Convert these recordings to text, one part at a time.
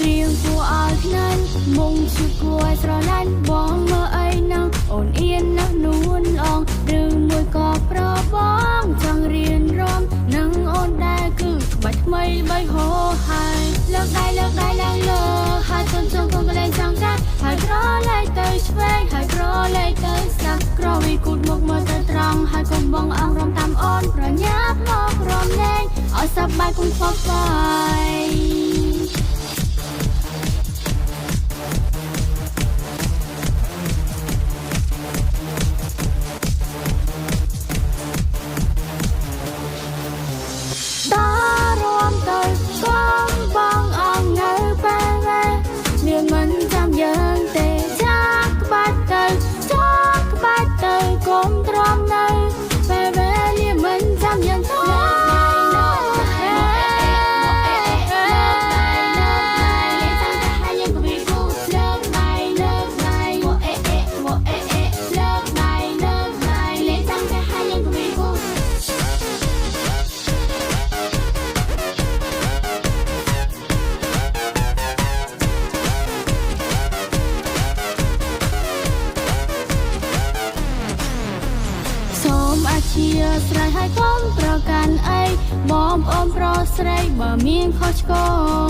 រៀងគួរឲ្យខ្នាញ់មុងឈឺគួរឲ្យស្រឡាញ់បងមើលអីនឹងអូនអៀនណាស់នួនអងឬមួយក៏ប្របងចង់រៀនរំនឹងអូនដែរគឺក្បាច់ថ្មីល្បីហោហើយលើកដៃឡើងលើហើយជន់កូនកលែងចង់ចាស់ហើយប្រឡែកទៅឆ្វេងហើយប្រឡែកទៅស្ដាំក្រវីគូតមកមើលទៅត្រង់ហើយកុំបងអងរំតាមអូនប្រញាប់មករំលែងឲ្យសប្បាយគុំខ្វល់ខ្វាយយើងទេចាក់ក្បាច់ទៅកុំទ្រាំនៅពេលវេលាមិនចាំយើងទៅជាស្រ័យហើយកុំប្រកាន់អីបងប្អូនប្រុសស្រីបើមានខុសឆ្គង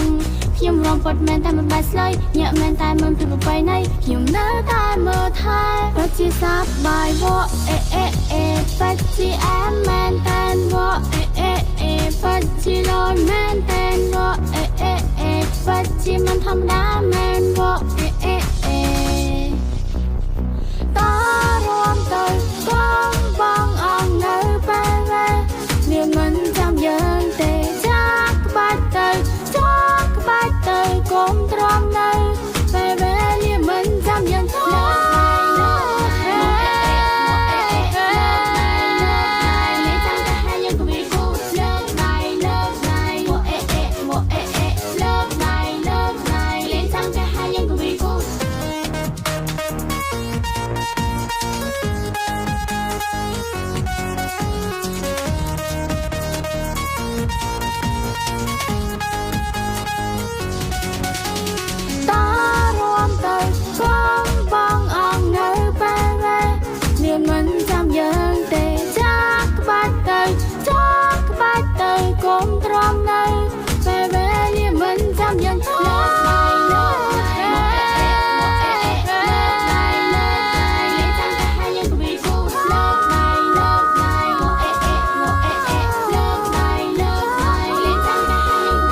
ខ្ញុំរំពត់មែនតែមិនបែកស្លើយញាក់មែនតែមិនពីប្របីណៃខ្ញុំនៅតែមើលថែពិតជាសប្បាยวៈពិតជាអែមមែនតែវៈពិតជាលយមែនតែ